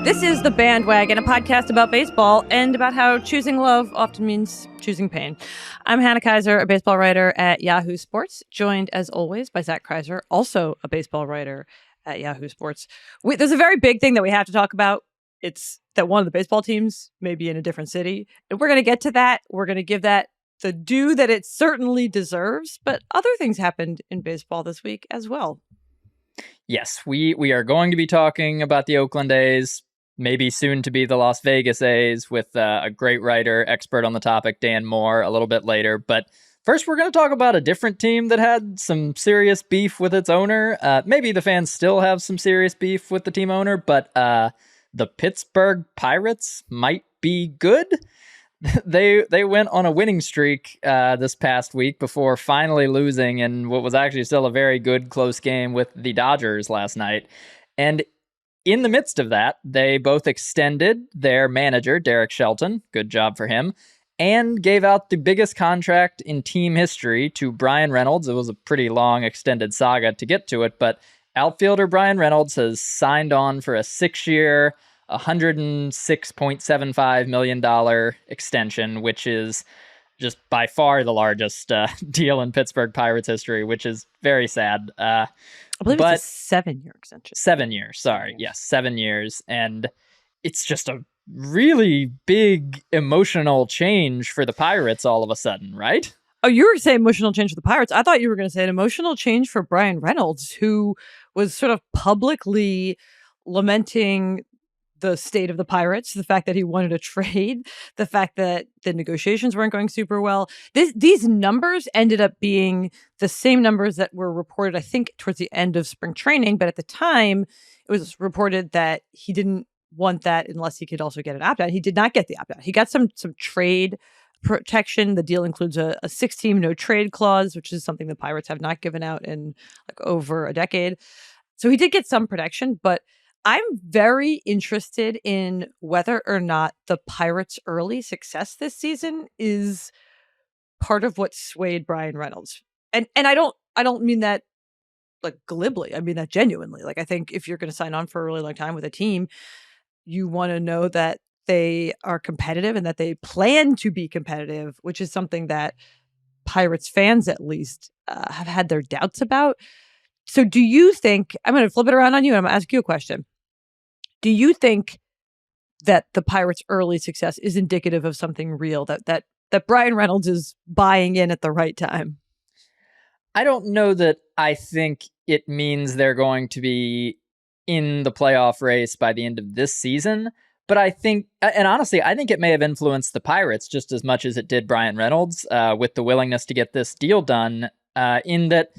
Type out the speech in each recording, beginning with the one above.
This is The Bandwagon, a podcast about baseball and about how choosing love often means choosing pain. I'm Hannah Keyser, a baseball writer at Yahoo Sports, joined as always by Zach Crizer, also a baseball writer at Yahoo Sports. There's a very big thing that we have to talk about. It's that one of the baseball teams may be in a different city. And we're going to get to that. We're going to give that the due that it certainly deserves. But other things happened in baseball this week as well. Yes, we are going to be talking about the Oakland A's, maybe soon to be the Las Vegas A's, with a great writer, expert on the topic, Dan Moore, a little bit later. But first, we're going to talk about a different team that had some serious beef with its owner. Maybe the fans still have some serious beef with the team owner, but the Pittsburgh Pirates might be good. They went on a winning streak this past week before finally losing in what was actually still a very good close game with the Dodgers last night. And in the midst of that, they both extended their manager, Derek Shelton, good job for him, and gave out the biggest contract in team history to Bryan Reynolds. It was a pretty long extended saga to get to it, but outfielder Bryan Reynolds has signed on for a 6-year, $106.75 million extension, which is just by far the largest deal in Pittsburgh Pirates history, which is very sad. I believe it's a 7-year extension. 7 years, sorry. Yes, 7 years. And it's just a really big emotional change for the Pirates all of a sudden, right? Oh, you were saying emotional change for the Pirates. I thought you were going to say an emotional change for Bryan Reynolds, who was sort of publicly lamenting the state of the Pirates, the fact that he wanted a trade, the fact that the negotiations weren't going super well. These numbers ended up being the same numbers that were reported, I think, towards the end of spring training. But at the time, it was reported that he didn't want that unless he could also get an opt-out. He did not get the opt-out. He got some trade protection. The deal includes a 6-team no trade clause, which is something the Pirates have not given out in like over a decade. So he did get some protection, but I'm very interested in whether or not the Pirates' early success this season is part of what swayed Bryan Reynolds. And I don't mean that like glibly. I mean that genuinely. Like, I think if you're going to sign on for a really long time with a team, you want to know that they are competitive and that they plan to be competitive, which is something that Pirates fans at least have had their doubts about. So do you think, I'm going to flip it around on you and I'm going to ask you a question. Do you think that the Pirates' early success is indicative of something real, that Bryan Reynolds is buying in at the right time? I don't know that I think it means they're going to be in the playoff race by the end of this season. But I think, and honestly, I think it may have influenced the Pirates just as much as it did Bryan Reynolds with the willingness to get this deal done, in that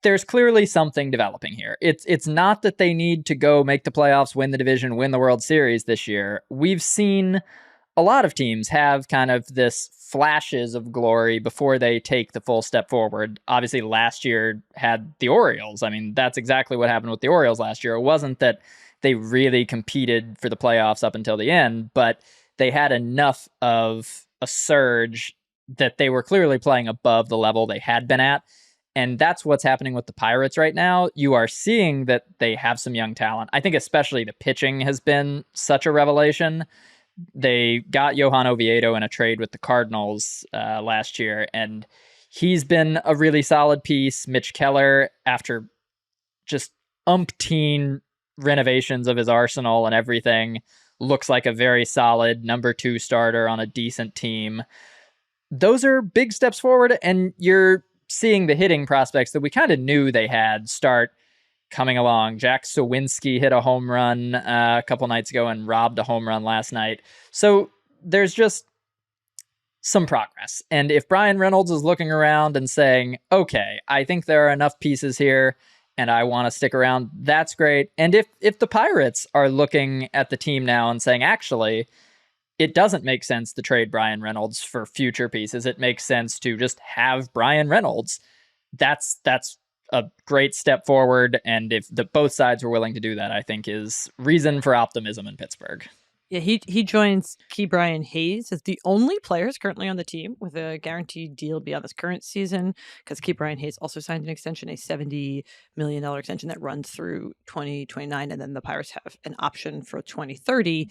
there's clearly something developing here. It's not that they need to go make the playoffs, win the division, win the World Series this year. We've seen a lot of teams have kind of this flashes of glory before they take the full step forward. Obviously, last year had the Orioles. I mean, that's exactly what happened with the Orioles last year. It wasn't that they really competed for the playoffs up until the end, but they had enough of a surge that they were clearly playing above the level they had been at. And that's what's happening with the Pirates right now. You are seeing that they have some young talent. I think especially the pitching has been such a revelation. They got Johan Oviedo in a trade with the Cardinals last year, and he's been a really solid piece. Mitch Keller, after just umpteen renovations of his arsenal and everything, looks like a very solid number 2 starter on a decent team. Those are big steps forward, and you're seeing the hitting prospects that we kind of knew they had start coming along. Jack Sawinski hit a home run a couple nights ago and robbed a home run last night. So there's just some progress. And if Bryan Reynolds is looking around and saying, okay, I think there are enough pieces here and I want to stick around, that's great. And if the Pirates are looking at the team now and saying, actually, it doesn't make sense to trade Bryan Reynolds for future pieces. It makes sense to just have Bryan Reynolds. That's a great step forward. And if both sides were willing to do that, I think is reason for optimism in Pittsburgh. Yeah, he joins Ke'Bryan Hayes as the only players currently on the team with a guaranteed deal beyond this current season, because Ke'Bryan Hayes also signed an extension, a $70 million extension that runs through 2029, and then the Pirates have an option for 2030,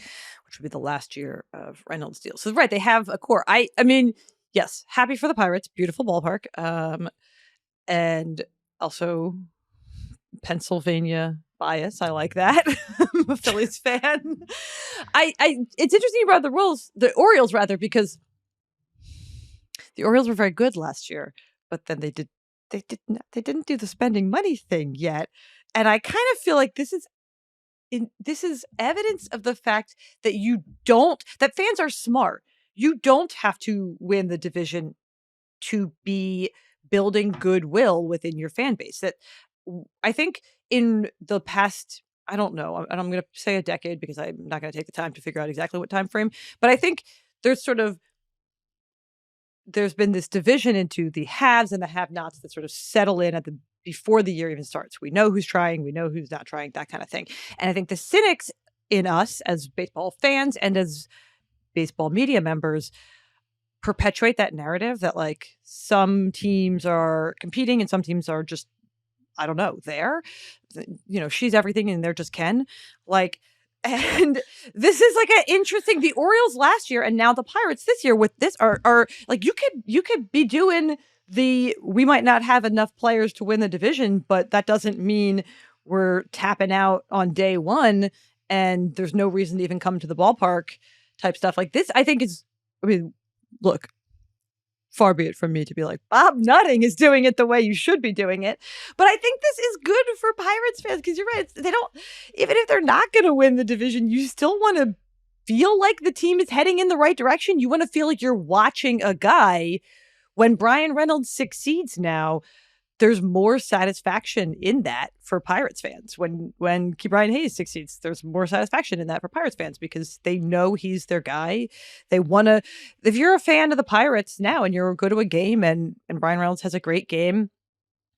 which would be the last year of Reynolds' deal. So right, they have a core. I mean, yes, happy for the Pirates, beautiful ballpark, and also Pennsylvania bias. I like that. I'm a Phillies fan. It's interesting about the Orioles rather, because the Orioles were very good last year, but then they didn't do the spending money thing yet. And I kind of feel like this is evidence of the fact that that fans are smart. You don't have to win the division to be building goodwill within your fan base. That I think in the past, I don't know, and I'm going to say a decade because I'm not going to take the time to figure out exactly what time frame, but I think there's been this division into the haves and the have-nots that sort of settle in before the year even starts. We know who's trying, we know who's not trying, that kind of thing. And I think the cynics in us as baseball fans and as baseball media members perpetuate that narrative that like some teams are competing and some teams are just, I don't know, there. She's everything and they're just Ken. Like, and this is like an interesting, the Orioles last year and now the Pirates this year with this are like, you could be doing we might not have enough players to win the division, but that doesn't mean we're tapping out on day one and there's no reason to even come to the ballpark type stuff. Like this, I think look, far be it from me to be like, Bob Nutting is doing it the way you should be doing it. But I think this is good for Pirates fans because you're right. They don't, even if they're not going to win the division, you still want to feel like the team is heading in the right direction. You want to feel like you're watching a guy. When Bryan Reynolds succeeds now, there's more satisfaction in that for Pirates fans. When Ke'Bryan Hayes succeeds, there's more satisfaction in that for Pirates fans because they know he's their guy. They want to, if you're a fan of the Pirates now and you go to a game and Bryan Reynolds has a great game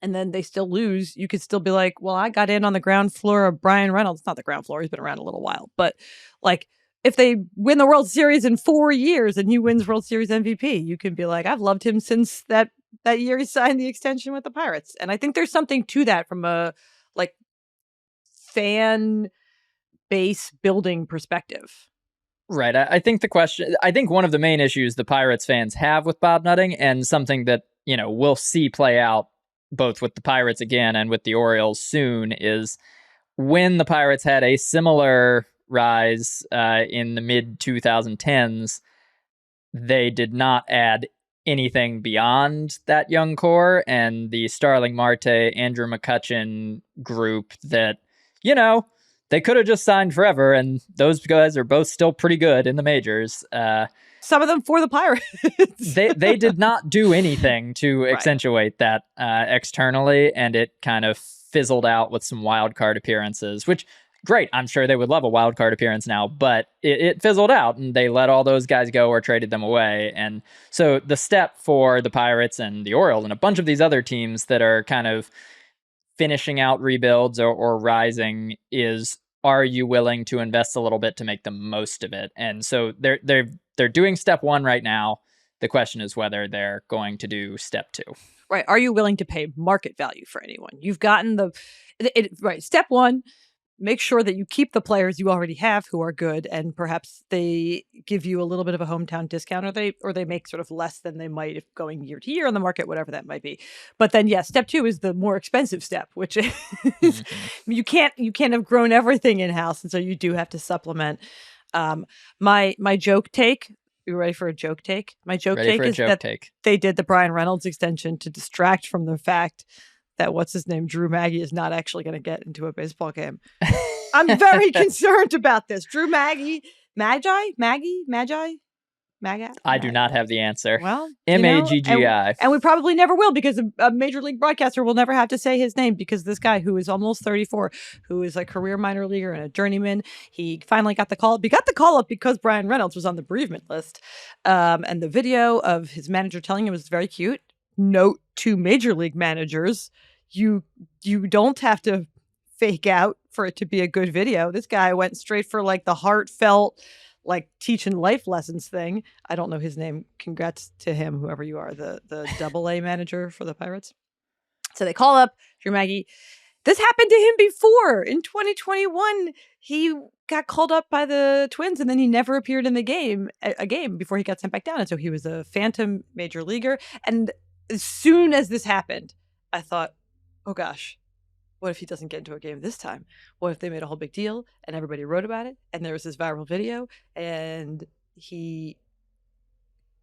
and then they still lose, you could still be like, well, I got in on the ground floor of Bryan Reynolds. It's not the ground floor. He's been around a little while, but like, if they win the World Series in 4 years and he wins World Series MVP, you can be like, I've loved him since that year he signed the extension with the Pirates. And I think there's something to that from a like fan base building perspective. Right. I think one of the main issues the Pirates fans have with Bob Nutting, and something that, we'll see play out both with the Pirates again and with the Orioles soon, is when the Pirates had a similar rise in the mid 2010s, they did not add anything beyond that young core and the Starling Marte, Andrew McCutchen group that, they could have just signed forever, and those guys are both still pretty good in the majors. Some of them for the Pirates. they did not do anything to accentuate that externally, and it kind of fizzled out with some wild card appearances, which great. I'm sure they would love a wild card appearance now, but it fizzled out and they let all those guys go or traded them away. And so the step for the Pirates and the Orioles and a bunch of these other teams that are kind of finishing out rebuilds or rising is, are you willing to invest a little bit to make the most of it? And so they're doing step one right now. The question is whether they're going to do step two. Right. Are you willing to pay market value for anyone? You've gotten right. Step one, make sure that you keep the players you already have who are good, and perhaps they give you a little bit of a hometown discount, or they make sort of less than they might if going year to year on the market, whatever that might be. But then, step two is the more expensive step, which is you can't have grown everything in house, and so you do have to supplement. My joke take. You ready for a joke take? My joke take is that they did the Bryan Reynolds extension to distract from the fact that what's his name, Drew Maggi, is not actually going to get into a baseball game. I'm very concerned about this. Drew Maggi, Magi? I do not have the answer. Well, Maggi. And we probably never will, because a major league broadcaster will never have to say his name, because this guy who is almost 34, who is a career minor leaguer and a journeyman, he finally got the call up. He got the call up because Bryan Reynolds was on the bereavement list. And the video of his manager telling him was very cute. Note to major league managers, you don't have to fake out for it to be a good video. This guy went straight for like the heartfelt, like teaching life lessons thing. I don't know his name. Congrats to him, whoever you are, the AA manager for the Pirates. So they call up Drew Smyly. This happened to him before. In 2021, he got called up by the Twins, and then he never appeared in the game before he got sent back down. And so he was a phantom major leaguer. And as soon as this happened, I thought, oh gosh, what if he doesn't get into a game this time? What if they made a whole big deal and everybody wrote about it? And there was this viral video and he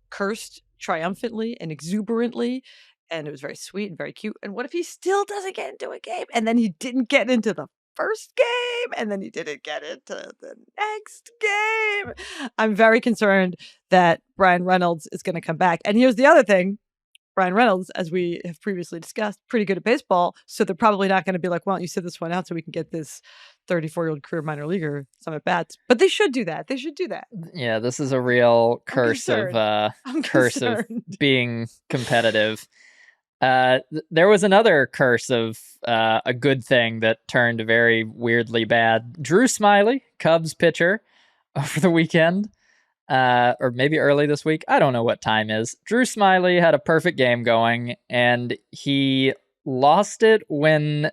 cursed triumphantly and exuberantly. And it was very sweet and very cute. And what if he still doesn't get into a game? And then he didn't get into the first game. And then he didn't get into the next game. I'm very concerned that Bryan Reynolds is going to come back. And here's the other thing. Bryan Reynolds, as we have previously discussed, pretty good at baseball. So they're probably not going to be like, why don't you sit this one out so we can get this 34-year-old career minor leaguer some at bats. But they should do that. They should do that. Yeah, this is a real curse of being competitive. There was another curse of a good thing that turned very weirdly bad. Drew Smyly, Cubs pitcher, over the weekend. Or maybe early this week. I don't know what time is. Drew Smyly had a perfect game going, and he lost it when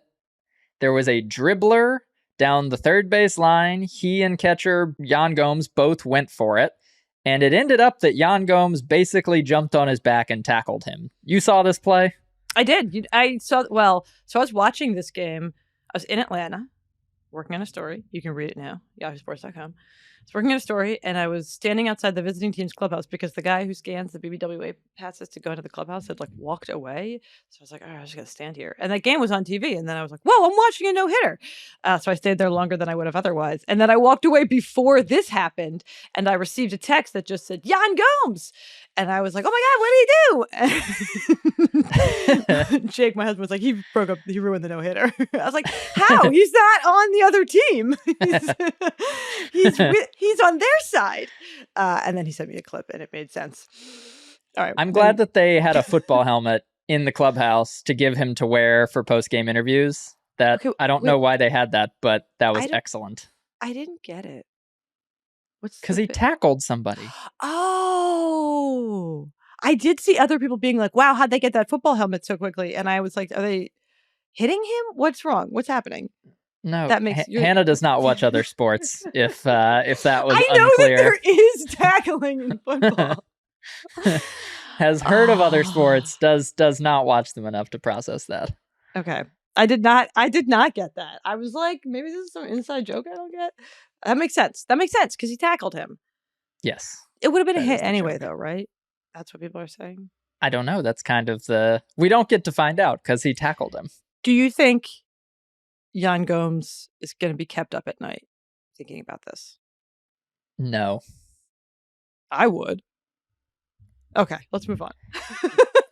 there was a dribbler down the third base line. He and catcher Yan Gomes both went for it, and it ended up that Yan Gomes basically jumped on his back and tackled him. You saw this play? I did. I saw. Well, so I was watching this game. I was in Atlanta, working on a story. You can read it now, yahoosports.com. I was working on a story, and I was standing outside the visiting team's clubhouse because the guy who scans the BBWA passes to go into the clubhouse had like walked away. So I was like, all right, I'm just going to stand here. And that game was on TV. And then I was like, whoa, I'm watching a no-hitter. So I stayed there longer than I would have otherwise. And then I walked away before this happened, and I received a text that just said, Yan Gomes. And I was like, oh my God, what did he do? Jake, my husband, was like, he ruined the no-hitter. I was like, how? He's not on the other team. He's on their side. And then he sent me a clip and it made sense. All right. I'm glad that they had a football helmet in the clubhouse to give him to wear for post-game interviews. I don't know why they had that, but that was excellent. I didn't get it. Because he tackled somebody. Oh, I did see other people being like, wow, how'd they get that football helmet so quickly? And I was like, are they hitting him? What's wrong? What's happening? No, that makes Hannah does not watch other sports. If that was unclear. I know that there is tackling in football. Has heard of other sports, does not watch them enough to process that. Okay. I did not get that. I was like, maybe this is some inside joke I don't get. That makes sense. Because he tackled him. Yes. It would have been a hit anyway, though, right? That's what people are saying. I don't know. That's kind of we don't get to find out because he tackled him. Do you think Yan Gomes is going to be kept up at night thinking about this? No. I would. Okay, let's move on.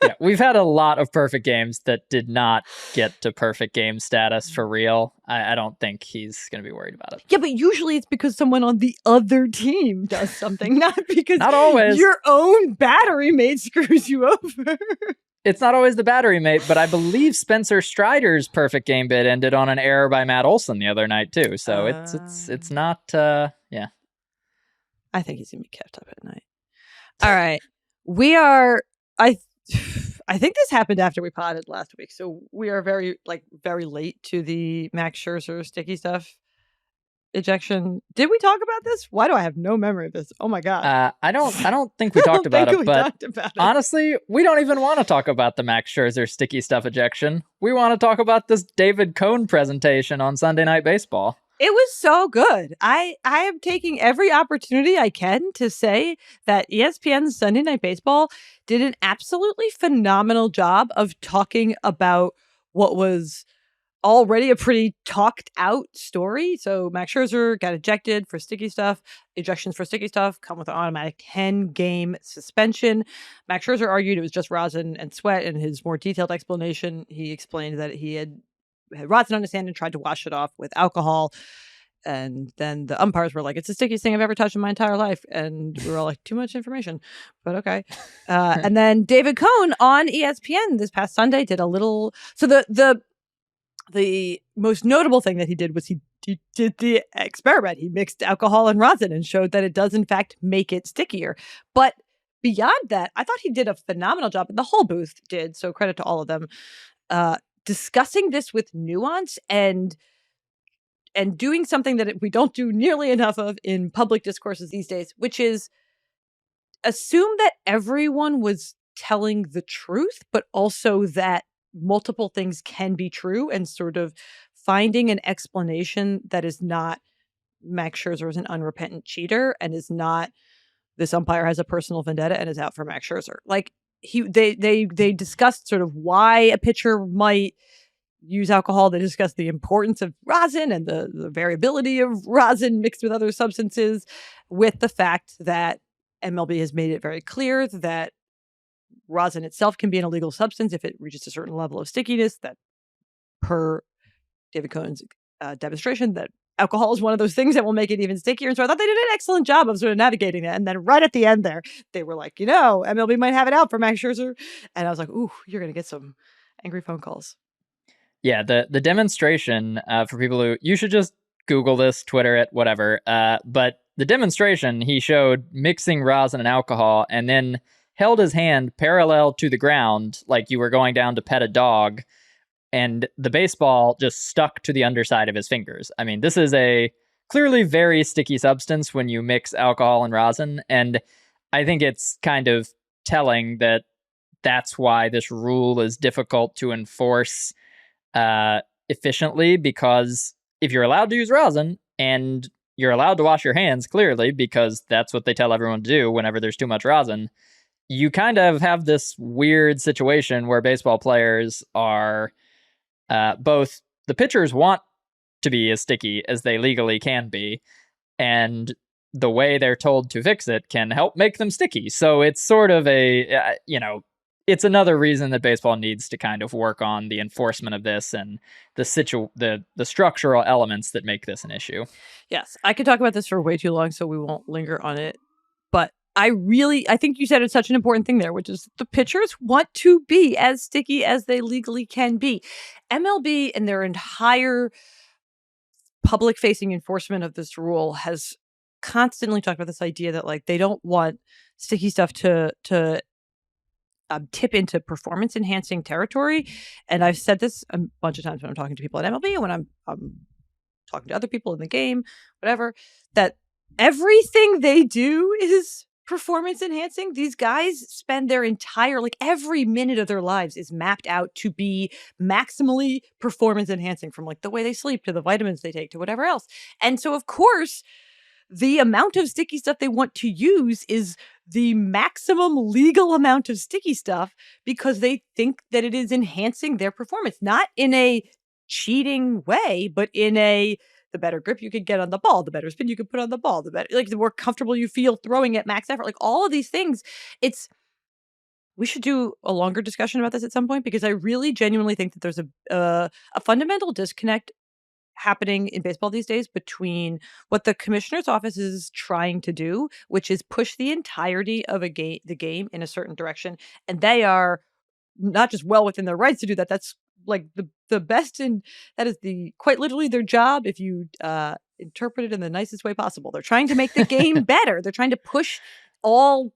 Yeah, we've had a lot of perfect games that did not get to perfect game status for real. I don't think he's going to be worried about it. Yeah, but usually it's because someone on the other team does something, not because not always. Your own battery mate screws you over. It's not always the battery mate, but I believe Spencer Strider's perfect game bid ended on an error by Matt Olson the other night too. So it's not yeah. I think he's going to be kept up at night. All right. We are I think this happened after we potted last week. So we are very late to the Max Scherzer sticky stuff ejection. Did we talk about this? Why do I have no memory of this? Oh my God. I don't think we talked about it, but honestly, we don't even want to talk about the Max Scherzer sticky stuff ejection. We want to talk about this David Cohn presentation on Sunday Night Baseball. It was so good. I am taking every opportunity I can to say that ESPN's Sunday Night Baseball did an absolutely phenomenal job of talking about what was already a pretty talked out story. So Max Scherzer got ejected for sticky stuff. Ejections for sticky stuff come with an automatic 10-game suspension. Max Scherzer argued it was just rosin and sweat. In his more detailed explanation, he explained that he had rosin on his hand and tried to wash it off with alcohol. And then the umpires were like, it's the stickiest thing I've ever touched in my entire life. And we were all like, too much information, but okay. And then David Cohn on ESPN this past Sunday did a little, so the most notable thing that he did was he did the experiment. He mixed alcohol and rosin and showed that it does, in fact, make it stickier. But beyond that, I thought he did a phenomenal job, and the whole booth did, so credit to all of them, discussing this with nuance and doing something that we don't do nearly enough of in public discourses these days, which is assume that everyone was telling the truth, but also that multiple things can be true, and sort of finding an explanation that is not Max Scherzer is an unrepentant cheater and is not this umpire has a personal vendetta and is out for Max Scherzer. Like they discussed sort of why a pitcher might use alcohol. They discussed the importance of rosin and the variability of rosin mixed with other substances, with the fact that MLB has made it very clear that rosin itself can be an illegal substance if it reaches a certain level of stickiness, that per David Cohen's demonstration, that alcohol is one of those things that will make it even stickier. And so I thought they did an excellent job of sort of navigating that. And then right at the end there, they were like, MLB might have it out for Max Scherzer. And I was like, ooh, you're going to get some angry phone calls. Yeah, the demonstration, for people who, you should just Google this, Twitter it, whatever. But the demonstration, he showed mixing rosin and alcohol and then held his hand parallel to the ground like you were going down to pet a dog, and the baseball just stuck to the underside of his fingers. I mean, this is a clearly very sticky substance when you mix alcohol and rosin, and I think it's kind of telling that that's why this rule is difficult to enforce efficiently, because if you're allowed to use rosin and you're allowed to wash your hands, clearly, because that's what they tell everyone to do whenever there's too much rosin, you kind of have this weird situation where baseball players are both, the pitchers want to be as sticky as they legally can be, and the way they're told to fix it can help make them sticky. So it's sort of a, it's another reason that baseball needs to kind of work on the enforcement of this and the structural elements that make this an issue. Yes, I could talk about this for way too long, so we won't linger on it. But I think you said it's such an important thing there, which is the pitchers want to be as sticky as they legally can be. MLB and their entire public-facing enforcement of this rule has constantly talked about this idea that like they don't want sticky stuff to tip into performance-enhancing territory. And I've said this a bunch of times when I'm talking to people at MLB and when I'm talking to other people in the game, whatever, that everything they do is performance enhancing. These guys spend their entire, like every minute of their lives is mapped out to be maximally performance enhancing, from like the way they sleep to the vitamins they take to whatever else. And so of course, the amount of sticky stuff they want to use is the maximum legal amount of sticky stuff, because they think that it is enhancing their performance, not in a cheating way, but in a, the better grip you could get on the ball, the better spin you could put on the ball, the better, like the more comfortable you feel throwing at max effort, like all of these things. We should do a longer discussion about this at some point, because I really genuinely think that there's a fundamental disconnect happening in baseball these days between what the commissioner's office is trying to do, which is push the entirety of the game in a certain direction. And they are not just well within their rights to do that. That's like the best, and that is quite literally their job if you interpret it in the nicest way possible. They're trying to make the game better. They're trying to push all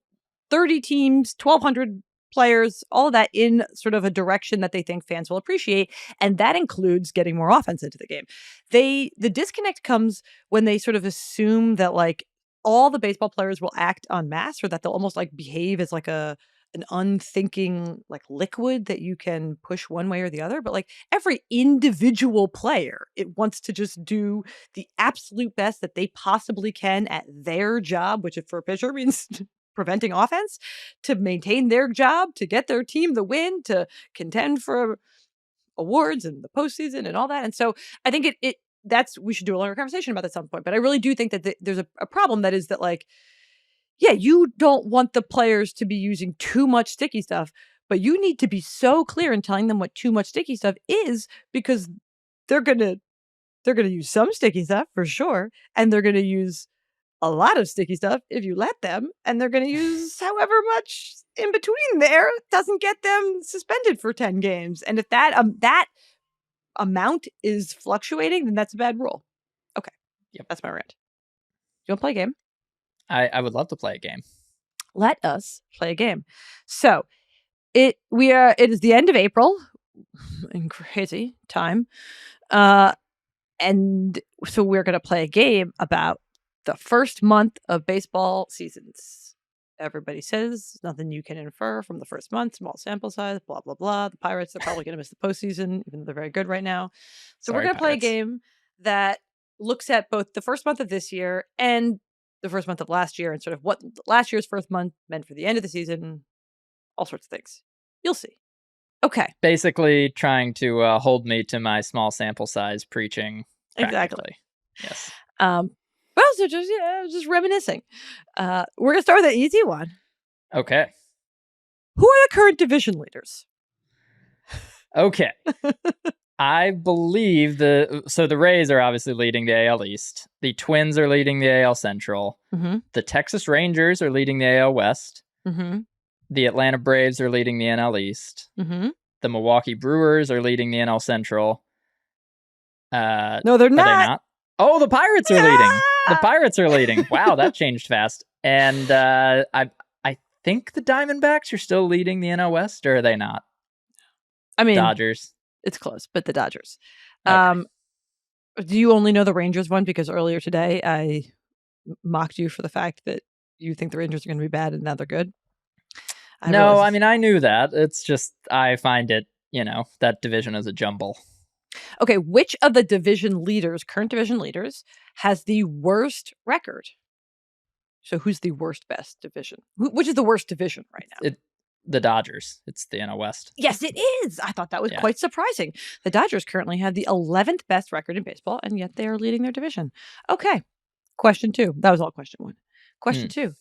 30 teams, 1,200 players, all of that in sort of a direction that they think fans will appreciate. And that includes getting more offense into the game. The disconnect comes when they sort of assume that like all the baseball players will act en masse, or that they'll almost like behave as like an unthinking like liquid that you can push one way or the other. But like every individual player, it wants to just do the absolute best that they possibly can at their job, which for a pitcher means preventing offense, to maintain their job, to get their team the win, to contend for awards and the postseason and all that. And so I think we should do a longer conversation about that at some point. But I really do think that there's a problem that is that like, yeah, you don't want the players to be using too much sticky stuff, but you need to be so clear in telling them what too much sticky stuff is, because they're gonna use some sticky stuff for sure, and they're gonna use a lot of sticky stuff if you let them, and they're gonna use however much in between there doesn't get them suspended for 10 games. And if that amount is fluctuating, then that's a bad rule. Yep. That's my rant. You want to play a game? I would love to play a game. Let us play a game. So it is the end of April, in crazy time, and so we're going to play a game about the first month of baseball seasons. Everybody says nothing you can infer from the first month, small sample size, blah blah blah. The Pirates are probably going to miss the postseason, even though they're very good right now. So we're going to play a game that looks at both the first month of this year and the first month of last year, and sort of what last year's first month meant for the end of the season, all sorts of things. You'll see. Okay. Basically trying to hold me to my small sample size preaching. Exactly. Yes. Well, so just reminiscing. We're going to start with an easy one. Okay. Who are the current division leaders? Okay. I believe the Rays are obviously leading the AL East. The Twins are leading the AL Central. Mm-hmm. The Texas Rangers are leading the AL West. Mm-hmm. The Atlanta Braves are leading the NL East. Mm-hmm. The Milwaukee Brewers are leading the NL Central. No, they're not. Are they not? Oh, the Pirates are leading. The Pirates are leading. Wow, that changed fast. And I think the Diamondbacks are still leading the NL West, or are they not? I mean, Dodgers. It's close, but the Dodgers. Okay. Do you only know the Rangers one because earlier today I mocked you for the fact that you think the Rangers are going to be bad and now they're good? I mean, I knew that. It's just I find it, that division is a jumble. Okay, which of the current division leaders, has the worst record? So who's the best division? Which is the worst division right now? The Dodgers. It's the NL West. Yes, it is. I thought that was quite surprising. The Dodgers currently have the 11th best record in baseball, and yet they are leading their division. Okay. Question 2. That was all question 1. Question 2.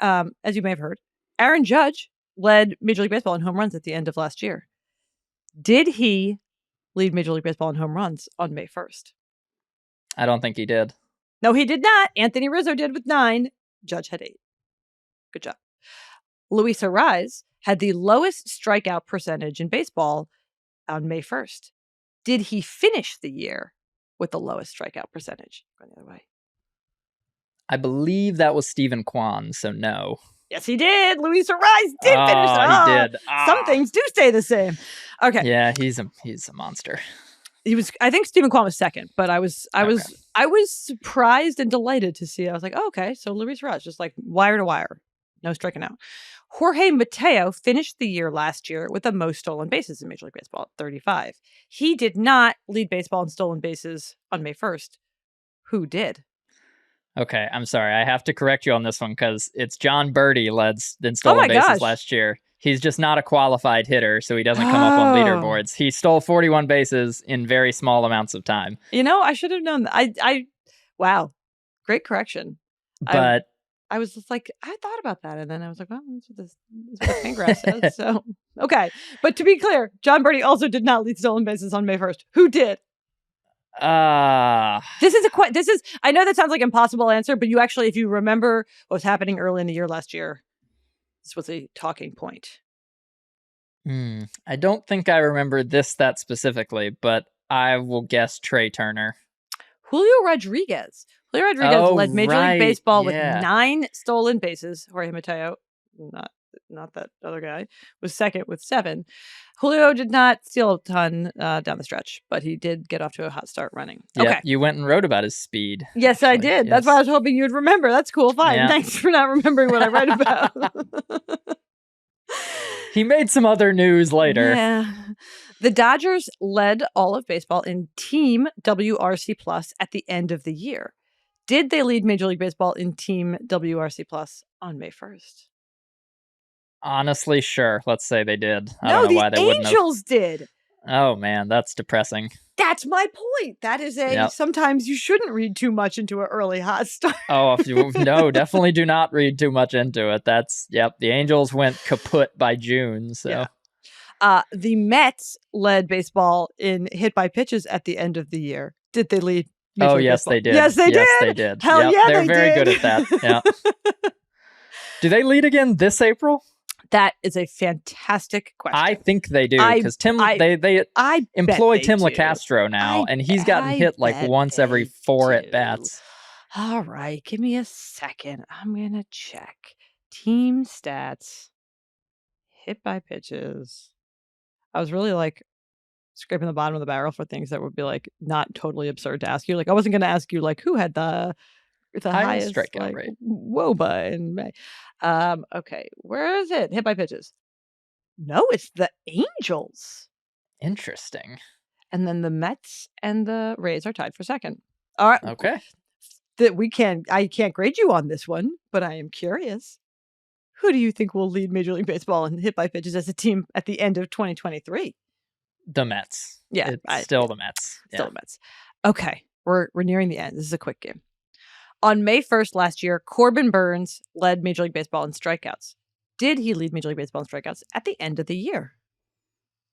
As you may have heard, Aaron Judge led Major League Baseball in home runs at the end of last year. Did he lead Major League Baseball in home runs on May 1st? I don't think he did. No, he did not. Anthony Rizzo did with 9. Judge had 8. Good job. Luis Arraez had the lowest strikeout percentage in baseball on May 1st. Did he finish the year with the lowest strikeout percentage? Going the other way. I believe that was Stephen Kwan, so no. Yes, he did. Luis Arraez did finish. He did. Some things do stay the same. Okay. Yeah, he's a monster. He was. I think Stephen Kwan was second, but I was surprised and delighted to see. I was like, oh, okay, so Luis Arraez just like wire to wire, no striking out. Jorge Mateo finished the year last year with the most stolen bases in Major League Baseball at 35. He did not lead baseball in stolen bases on May 1st. Who did? Okay, I'm sorry. I have to correct you on this one because it's John Birdie led in stolen bases last year. He's just not a qualified hitter, so he doesn't come up on leaderboards. He stole 41 bases in very small amounts of time. I should have known that. Wow. Great correction. But I was just like, I thought about that, and then I was like, well, that's what the Fangraph says. So, okay. But to be clear, John Birdie also did not lead stolen bases on May 1st. Who did? This is I know that sounds like an impossible answer, but you actually, if you remember what was happening early in the year last year, this was a talking point. I don't think I remember that specifically, but I will guess Trey Turner. Julio Rodriguez led Major League Baseball with 9 stolen bases. Jorge Mateo, not that other guy, was second with 7. Julio did not steal a ton down the stretch, but he did get off to a hot start running. Yeah, okay. You went and wrote about his speed. Yes, actually. I did. Yes. That's why I was hoping you'd remember. That's cool. Fine. Yeah. Thanks for not remembering what I write about. He made some other news later. Yeah. The Dodgers led all of baseball in Team WRC Plus at the end of the year. Did they lead Major League Baseball in Team WRC Plus on May 1st? Honestly, sure. Let's say they did. I don't know why they wouldn't have. The Angels did. Oh, man, that's depressing. That's my point. That is sometimes you shouldn't read too much into an early hot start. No, definitely do not read too much into it. The Angels went kaput by June. So, yeah. The Mets led baseball in hit by pitches at the end of the year. Did they lead? Yes, they did. Yes, they did. Yes, they did. Hell yeah, they're very good at that. Yeah. Do they lead again this April? That is a fantastic question. I think they do, because they employ Tim LaCastro now, and he's gotten hit like once every 4 at-bats. All right, give me a second. I'm going to check. Team stats, hit by pitches. I was really like scraping the bottom of the barrel for things that would be like not totally absurd to ask you. Like I wasn't going to ask you like who had the highest strikeout rate. WOBA in May. Okay, where is it? Hit by pitches. No, it's the Angels. Interesting. And then the Mets and the Rays are tied for second. All right. Okay. I can't grade you on this one, but I am curious. Who do you think will lead Major League Baseball in hit by pitches as a team at the end of 2023? The Mets. Yeah. It's still the Mets. Still the Mets. Okay. We're nearing the end. This is a quick game. On May 1st last year, Corbin Burns led Major League Baseball in strikeouts. Did he lead Major League Baseball in strikeouts at the end of the year?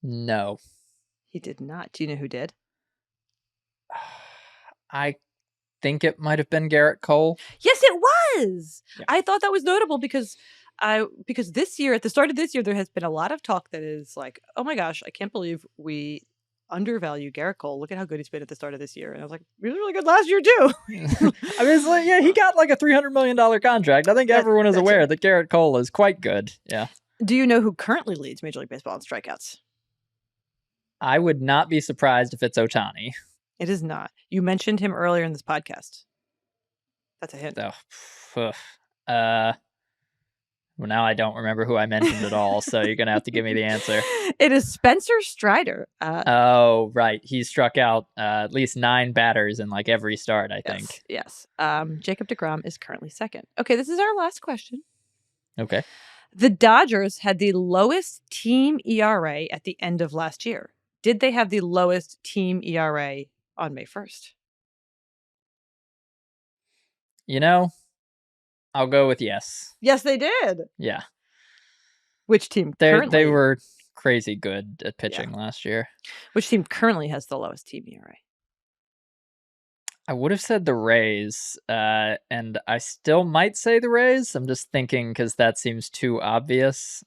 No. He did not. Do you know who did? I think it might have been Garrett Cole. Yes, it was. Yeah. I thought that was notable because this year, at the start of this year, there has been a lot of talk that is like, oh my gosh, I can't believe we undervalue Garrett Cole. Look at how good he's been at the start of this year. And I was like, he was really good last year too. I mean, it's like, yeah, he got like a $300 million contract. I think everyone is aware that Garrett Cole is quite good. Yeah. Do you know who currently leads Major League Baseball in strikeouts? I would not be surprised if it's Ohtani. It is not. You mentioned him earlier in this podcast. That's a hint. Well, now I don't remember who I mentioned at all, so you're going to have to give me the answer. It is Spencer Strider. Oh, right. He struck out at least 9 batters in like every start, I think. Yes. Jacob deGrom is currently second. Okay, this is our last question. Okay. The Dodgers had the lowest team ERA at the end of last year. Did they have the lowest team ERA on May 1st? You know, I'll go with yes. Yes, they did. Yeah. Which team? They were crazy good at pitching last year. Which team currently has the lowest team ERA? I would have said the Rays, and I still might say the Rays. I'm just thinking because that seems too obvious.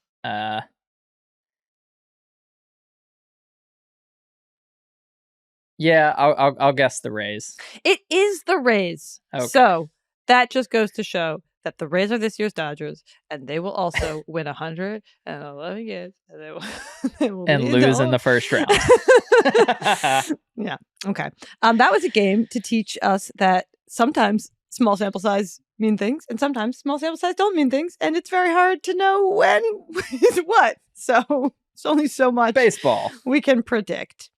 Yeah, I'll guess the Rays. It is the Rays. Okay. So that just goes to show that the Rays are this year's Dodgers, and they will also win 111 games, and they will and lose in the first round. Yeah. Okay. That was a game to teach us that sometimes small sample size mean things, and sometimes small sample size don't mean things, and it's very hard to know when is what. So it's only so much baseball we can predict.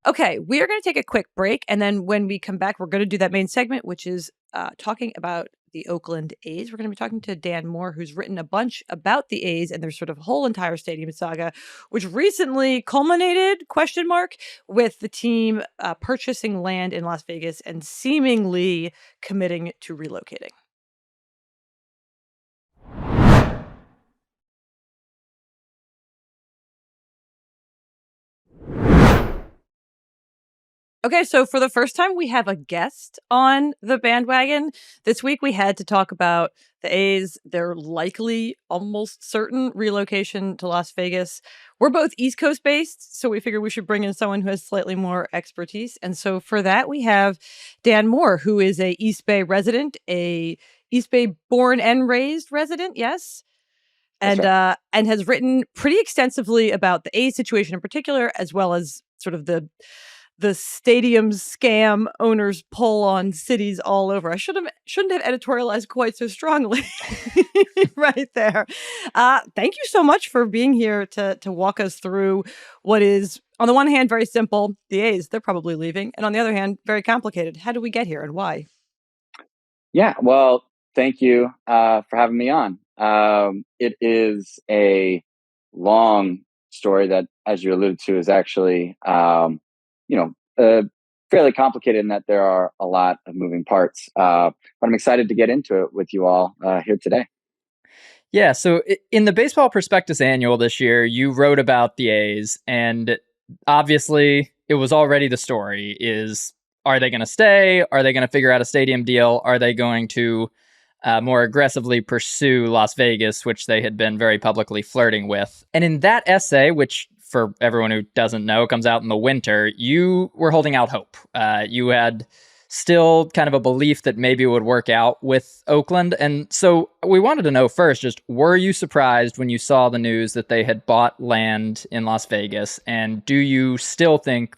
Okay, we are going to take a quick break, and then when we come back, we're going to do that main segment, which is talking about the Oakland A's. We're going to be talking to Dan Moore, who's written a bunch about the A's and their sort of whole entire stadium saga, which recently culminated, with the team purchasing land in Las Vegas and seemingly committing to relocating. Okay, so for the first time, we have a guest on the bandwagon. This week, we had to talk about the A's, their likely, almost certain relocation to Las Vegas. We're both East Coast based, so we figured we should bring in someone who has slightly more expertise. And so for that, we have Dan Moore, who is a East Bay resident, a East Bay born and raised resident, yes? And and has written pretty extensively about the A's situation in particular, as well as sort of the stadium scam owners pull on cities all over. I shouldn't have editorialized quite so strongly right there. Thank you so much for being here to walk us through what is, on the one hand, very simple. The A's, they're probably leaving. And on the other hand, very complicated. How do we get here and why? Yeah, well, thank you for having me on. It is a long story that, as you alluded to, is actually fairly complicated in that there are a lot of moving parts. But I'm excited to get into it with you all here today. Yeah, so in the Baseball Prospectus Annual this year, you wrote about the A's, and obviously it was already the story is, are they going to stay? Are they going to figure out a stadium deal? Are they going to more aggressively pursue Las Vegas, which they had been very publicly flirting with. And in that essay, which for everyone who doesn't know, comes out in the winter, you were holding out hope. You had still kind of a belief that maybe it would work out with Oakland. And so we wanted to know first, just were you surprised when you saw the news that they had bought land in Las Vegas? And do you think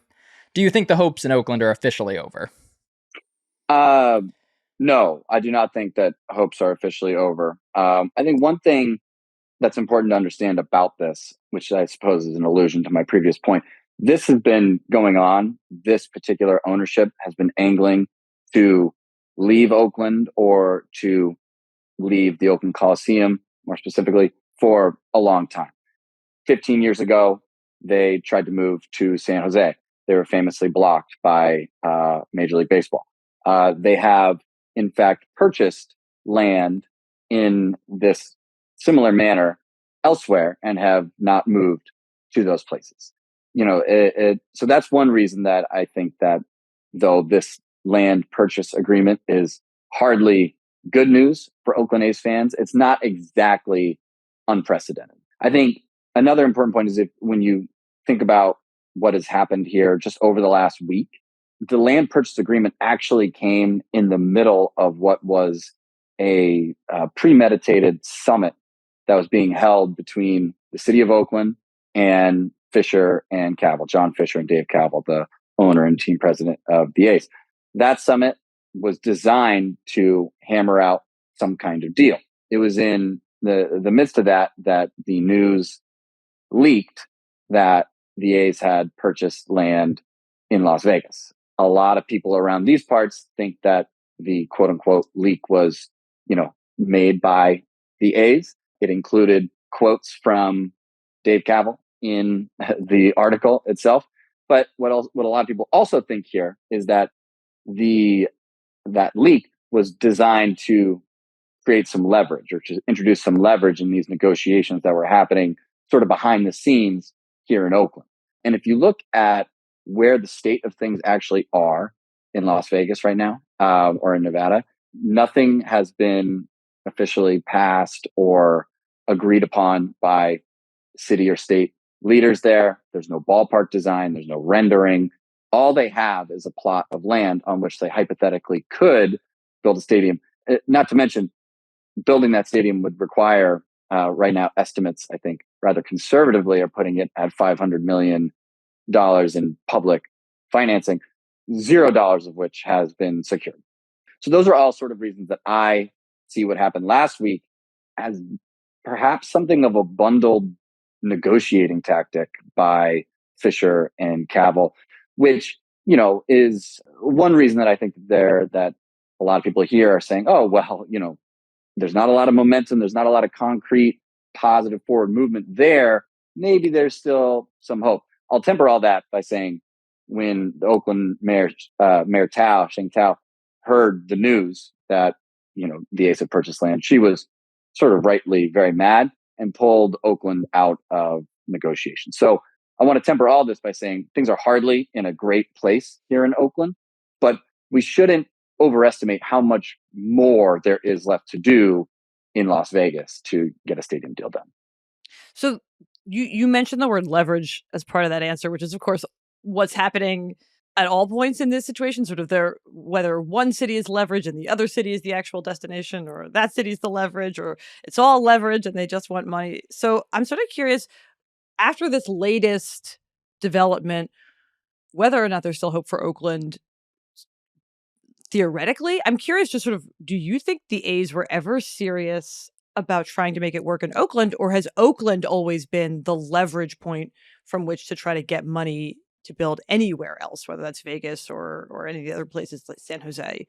the hopes in Oakland are officially over? No, I do not think that hopes are officially over. I think one thing that's important to understand about this, which I suppose is an allusion to my previous point, this has been going on. This particular ownership has been angling to leave Oakland or to leave the Oakland Coliseum, more specifically, for a long time. 15 years ago, they tried to move to San Jose. They were famously blocked by Major League Baseball. They have, in fact, purchased land in this similar manner elsewhere and have not moved to those places. So that's one reason that I think that though this land purchase agreement is hardly good news for Oakland A's fans, it's not exactly unprecedented. I think another important point is when you think about what has happened here just over the last week, the land purchase agreement actually came in the middle of what was a premeditated summit that was being held between the city of Oakland and Fisher and Cavill, John Fisher and Dave Cavill, the owner and team president of the A's. That summit was designed to hammer out some kind of deal. It was in the midst of that the news leaked that the A's had purchased land in Las Vegas. A lot of people around these parts think that the quote unquote leak was, made by the A's. It included quotes from Dave Cavill in the article itself. But what a lot of people also think here is that that leak was designed to create some leverage or to introduce some leverage in these negotiations that were happening sort of behind the scenes here in Oakland. And if you look at where the state of things actually are in Las Vegas right now, or in Nevada, nothing has been officially passed or agreed upon by city or state leaders there. There's no ballpark design. There's no rendering. All they have is a plot of land on which they hypothetically could build a stadium. Not to mention, building that stadium would require, right now, estimates, I think, rather conservatively, are putting it at $500 million in public financing, $0 of which has been secured. So those are all sort of reasons that I see what happened last week as perhaps something of a bundled negotiating tactic by Fisher and Cavill, which, is one reason that I think that a lot of people here are saying, oh, well, there's not a lot of momentum. There's not a lot of concrete, positive forward movement there. Maybe there's still some hope. I'll temper all that by saying when the Oakland Mayor Sheng Tao, heard the news that, the A's had purchased land, she was sort of rightly very mad and pulled Oakland out of negotiations. So I want to temper all this by saying things are hardly in a great place here in Oakland, but we shouldn't overestimate how much more there is left to do in Las Vegas to get a stadium deal done. So you mentioned the word leverage as part of that answer, which is, of course, what's happening at all points in this situation, sort of whether one city is leverage and the other city is the actual destination, or that city is the leverage, or it's all leverage and they just want money. So I'm sort of curious, after this latest development, whether or not there's still hope for Oakland theoretically. I'm curious, just sort of, do you think the A's were ever serious about trying to make it work in Oakland, or has Oakland always been the leverage point from which to try to get money to build anywhere else, whether that's Vegas or any of the other places like San Jose?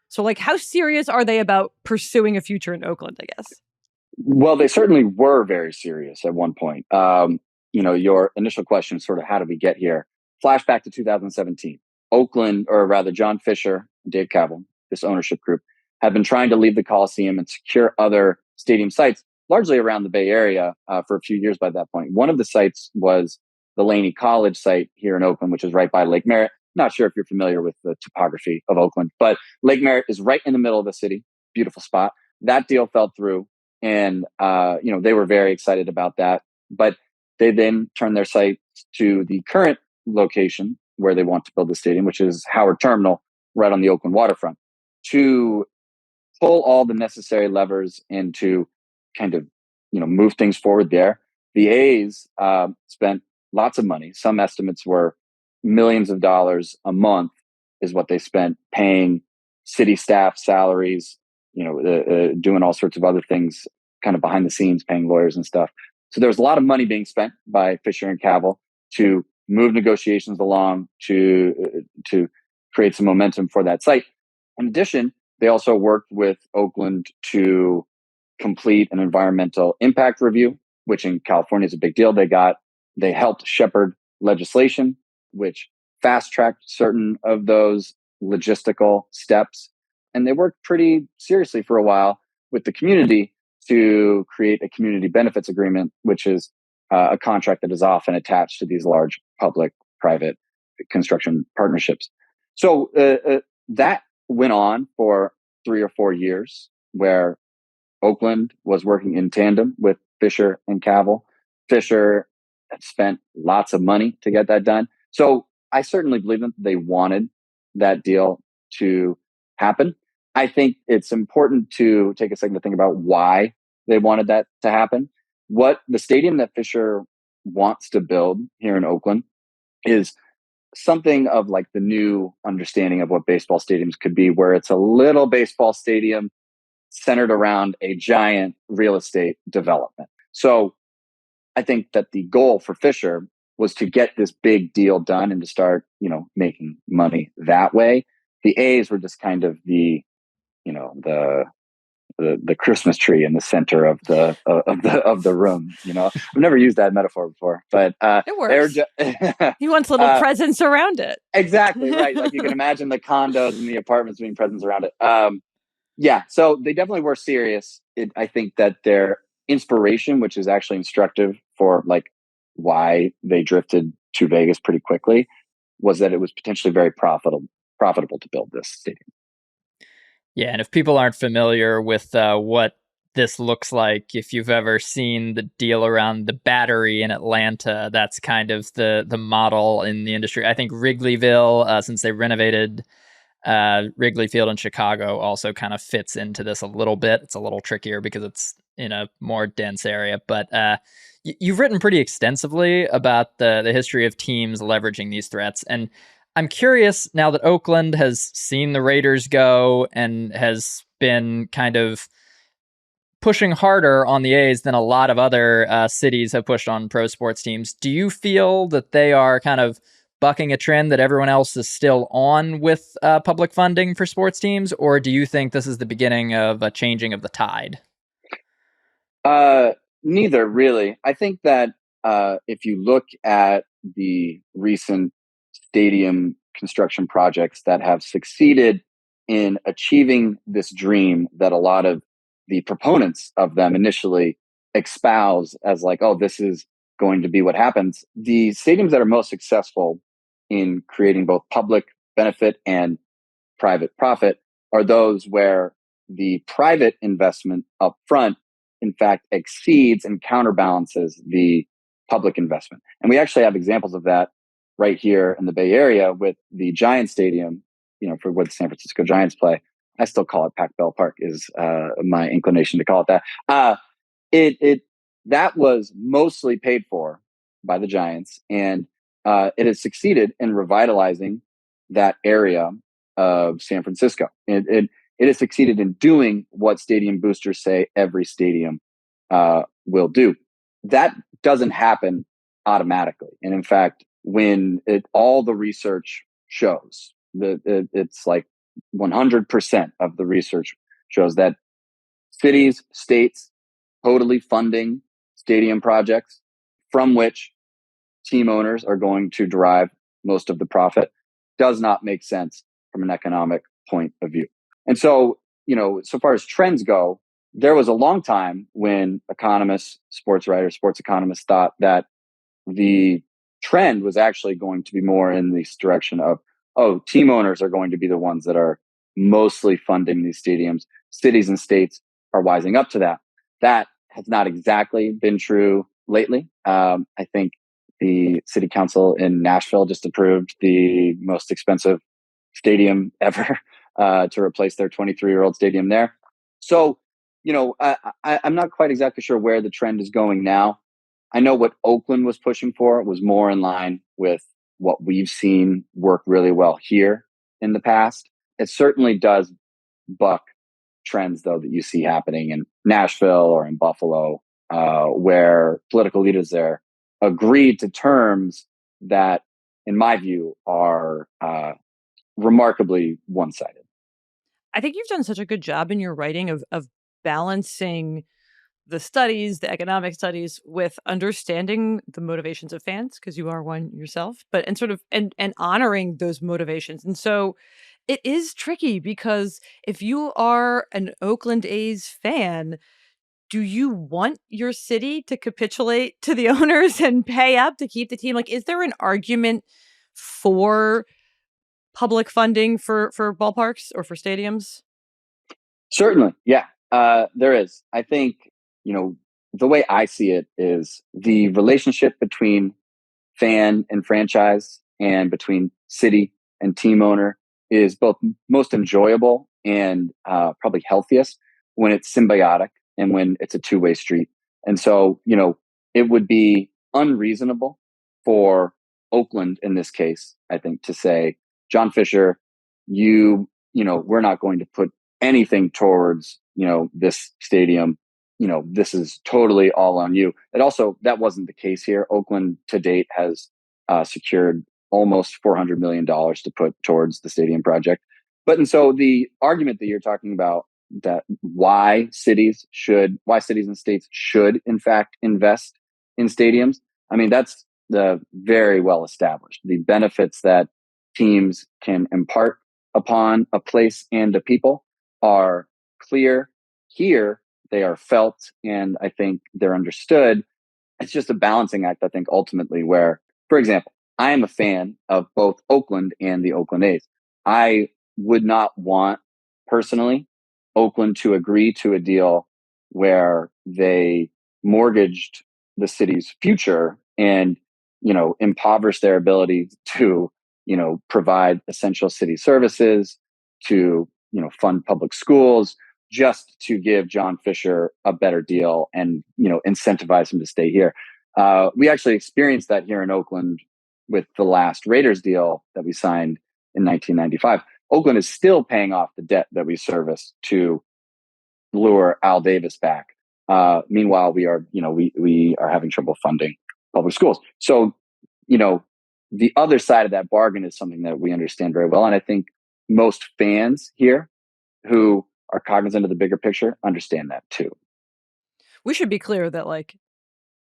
So, like, how serious are they about pursuing a future in Oakland, I guess? Well, they certainly were very serious at one point. Your initial question, sort of, how did we get here? Flashback to 2017. Oakland, or rather John Fisher and Dave Cavill, this ownership group, had been trying to leave the Coliseum and secure other stadium sites, largely around the Bay Area, for a few years by that point. One of the sites was the Laney College site here in Oakland, which is right by Lake Merritt. Not sure if you're familiar with the topography of Oakland, but Lake Merritt is right in the middle of the city. Beautiful spot. that deal fell through, and they were very excited about that. But they then turned their sights to the current location where they want to build the stadium, which is Howard Terminal, right on the Oakland waterfront, to pull all the necessary levers and to kind of move things forward there. The A's spent lots of money. Some estimates were millions of dollars a month is what they spent paying city staff salaries, doing all sorts of other things kind of behind the scenes, paying lawyers and stuff. So there was a lot of money being spent by Fisher and Cavill to move negotiations along, to create some momentum for that site. In addition, they also worked with Oakland to complete an environmental impact review, which in California is a big deal. They helped shepherd legislation, which fast-tracked certain of those logistical steps. And they worked pretty seriously for a while with the community to create a community benefits agreement, which is a contract that is often attached to these large public-private construction partnerships. So that went on for 3 or 4 years, where Oakland was working in tandem with Fisher and Cavill. Fisher had spent lots of money to get that done. So I certainly believe that they wanted that deal to happen. I think it's important to take a second to think about why they wanted that to happen. What the stadium that Fisher wants to build here in Oakland is something of like the new understanding of what baseball stadiums could be, where it's a little baseball stadium centered around a giant real estate development. So I think that the goal for Fisher was to get this big deal done and to start, making money that way. The A's were just kind of the Christmas tree in the center of the room. I've never used that metaphor before, but it works. He wants little presents around it. Exactly right. Like you can imagine the condos and the apartments being presents around it. Yeah, so they definitely were serious. I think that their inspiration, which is actually instructive for like why they drifted to Vegas pretty quickly, was that it was potentially very profitable to build this stadium. Yeah, and if people aren't familiar with what this looks like, if you've ever seen the deal around the Battery in Atlanta, that's kind of the model in the industry. I think Wrigleyville, since they renovated Wrigley Field in Chicago, also kind of fits into this a little bit. It's a little trickier because it's in a more dense area, but you've written pretty extensively about the history of teams leveraging these threats. And I'm curious, now that Oakland has seen the Raiders go and has been kind of pushing harder on the A's than a lot of other cities have pushed on pro sports teams, do you feel that they are kind of bucking a trend that everyone else is still on with public funding for sports teams, or do you think this is the beginning of a changing of the tide? Neither, really. I think that if you look at the recent stadium construction projects that have succeeded in achieving this dream that a lot of the proponents of them initially espouse as like, oh, this is going to be what happens. The stadiums that are most successful in creating both public benefit and private profit are those where the private investment up front, in fact, exceeds and counterbalances the public investment. And we actually have examples of that right here in the Bay Area with the Giants Stadium, for where the San Francisco Giants play. I still call it Pac-Bell Park is my inclination to call it that. That was mostly paid for by the Giants, and it has succeeded in revitalizing that area of San Francisco. It has succeeded in doing what stadium boosters say every stadium will do. That doesn't happen automatically, and in fact, when all the research shows that it's like 100% of the research shows that cities, states, totally funding stadium projects from which team owners are going to derive most of the profit does not make sense from an economic point of view. And so, so far as trends go, there was a long time when economists, sports writers, sports economists thought that the trend was actually going to be more in this direction of, team owners are going to be the ones that are mostly funding these stadiums. Cities and states are wising up to that. That has not exactly been true lately. I think the city council in Nashville just approved the most expensive stadium ever to replace their 23-year-old stadium there. So, I'm not quite exactly sure where the trend is going now. I know what Oakland was pushing for was more in line with what we've seen work really well here in the past. It certainly does buck trends, though, that you see happening in Nashville or in Buffalo, where political leaders there agreed to terms that, in my view, are remarkably one-sided. I think you've done such a good job in your writing of balancing the studies, the economic studies, with understanding the motivations of fans, because you are one yourself, but and sort of and honoring those motivations. And so it is tricky because if you are an Oakland A's fan, do you want your city to capitulate to the owners and pay up to keep the team? Like, is there an argument for public funding for ballparks or for stadiums? Certainly, yeah, there is. I think, the way I see it is the relationship between fan and franchise and between city and team owner is both most enjoyable and probably healthiest when it's symbiotic and when it's a two-way street. And so, it would be unreasonable for Oakland in this case, I think, to say, John Fisher, we're not going to put anything towards, this stadium. This is totally all on you. That wasn't the case here. Oakland to date has secured almost $400 million to put towards the stadium project. And so the argument that you're talking about, that why cities and states should in fact invest in stadiums, I mean, that's the very well established. The benefits that teams can impart upon a place and a people are clear here. They are felt, and I think they're understood. It's just a balancing act, I think, ultimately, where, for example, I am a fan of both Oakland and the Oakland A's. I would not want, personally, Oakland to agree to a deal where they mortgaged the city's future and, impoverish their ability to, provide essential city services, to, fund public schools, just to give John Fisher a better deal and, incentivize him to stay here. We actually experienced that here in Oakland with the last Raiders deal that we signed in 1995. Oakland is still paying off the debt that we serviced to lure Al Davis back. Meanwhile, we are having trouble funding public schools. So, the other side of that bargain is something that we understand very well. And I think most fans here who are cognizant of the bigger picture understand that too. We should be clear that, like,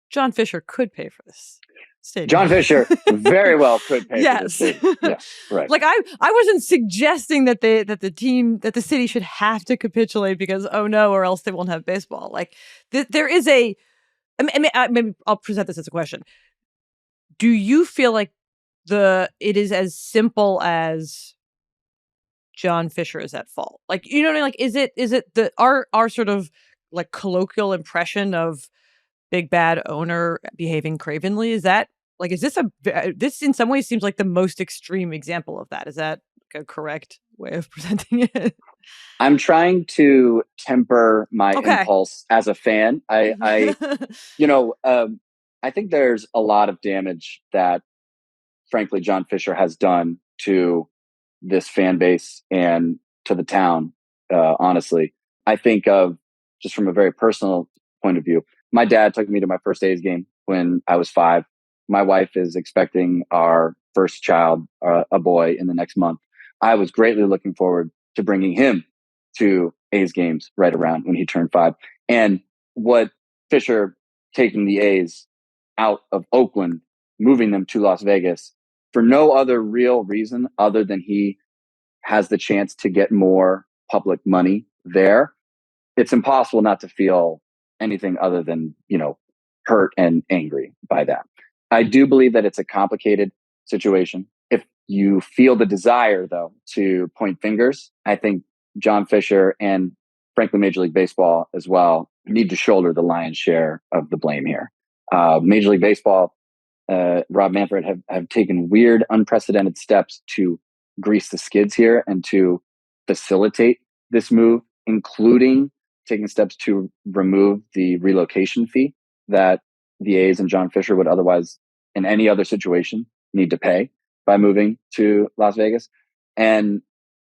John Fisher could pay for this stadium. John Fisher very well could pay for this stadium. Yeah, right. Like, I wasn't suggesting that the city should have to capitulate because, oh no, or else they won't have baseball. Like, there is maybe I'll present this as a question. Do you feel like it is as simple as John Fisher is at fault? Like, you know what I mean? Like, is it our sort of like colloquial impression of big bad owner behaving cravenly? Is this in some ways seems like the most extreme example of that? Is that a correct way of presenting it? I'm trying to temper my impulse as a fan. I think there's a lot of damage that, frankly, John Fisher has done to this fan base and to the town. Honestly, I think of, just from a very personal point of view, my dad took me to my first A's game when I was 5. My wife is expecting our first child, a boy, in the next month. I was greatly looking forward to bringing him to A's games right around when he turned 5. And what Fisher taking the A's out of Oakland, moving them to Las Vegas for no other real reason other than he has the chance to get more public money there, it's impossible not to feel anything other than, hurt and angry by that. I do believe that it's a complicated situation. If you feel the desire, though, to point fingers, I think John Fisher and frankly, Major League Baseball as well need to shoulder the lion's share of the blame here. Major League Baseball, Rob Manfred have taken weird, unprecedented steps to grease the skids here and to facilitate this move, including taking steps to remove the relocation fee that the A's and John Fisher would otherwise, in any other situation, need to pay by moving to Las Vegas. And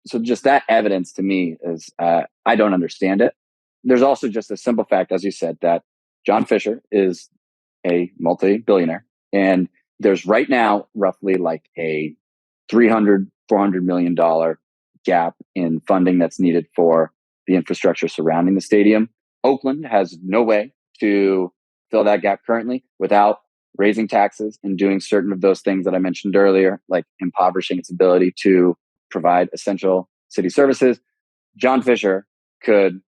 so just that evidence to me is, I don't understand it. There's also just a simple fact, as you said, that John Fisher is a multi-billionaire. And there's right now roughly like a $300-400 million gap in funding that's needed for the infrastructure surrounding the stadium. Oakland has no way to fill that gap currently without raising taxes and doing certain of those things that I mentioned earlier, like impoverishing its ability to provide essential city services. John Fisher could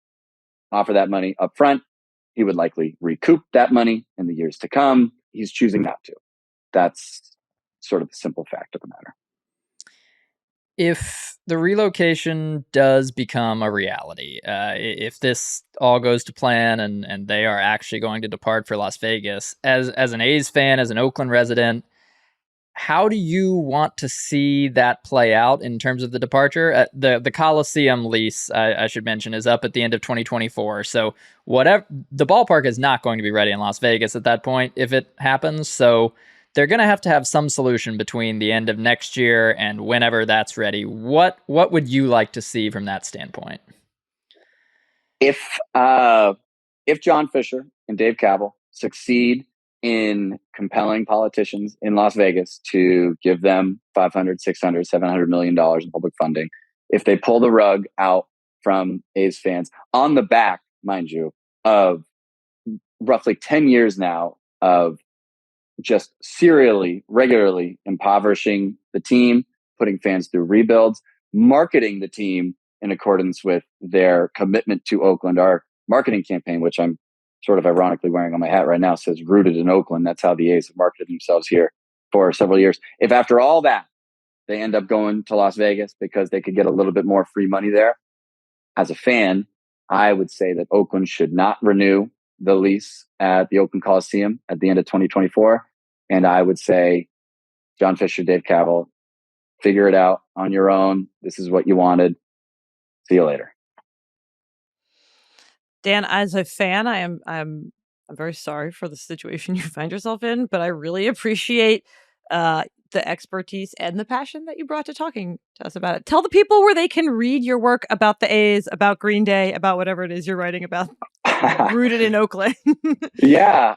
offer that money up front. He would likely recoup that money in the years to come. He's choosing not to. That's sort of the simple fact of the matter. If the relocation does become a reality, if this all goes to plan and they are actually going to depart for Las Vegas, as an A's fan, as an Oakland resident, how do you want to see that play out in terms of the departure? The Coliseum lease, I should mention, is up at the end of 2024. So whatever, the ballpark is not going to be ready in Las Vegas at that point if it happens. So they're going to have some solution between the end of next year and whenever that's ready. What would you like to see from that standpoint? If John Fisher and Dave Kaval succeed in compelling politicians in Las Vegas to give them $500, $600, $700 million in public funding, if they pull the rug out from A's fans on the back, mind you, of roughly 10 years now of just serially, regularly impoverishing the team, putting fans through rebuilds, marketing the team in accordance with their commitment to Oakland. Our marketing campaign, which I'm sort of ironically wearing on my hat right now, says rooted in Oakland. That's how the A's have marketed themselves here for several years. If after all that, they end up going to Las Vegas because they could get a little bit more free money there, as a fan, I would say that Oakland should not renew the lease at the Oakland Coliseum at the end of 2024. And I would say, John Fisher, Dave Kaval, figure it out on your own. This is what you wanted. See you later. Dan, as a fan, I'm very sorry for the situation you find yourself in, but I really appreciate the expertise and the passion that you brought to talking to us about it. Tell the people where they can read your work about the A's, about Green Day, about whatever it is you're writing about, rooted in Oakland. Yeah.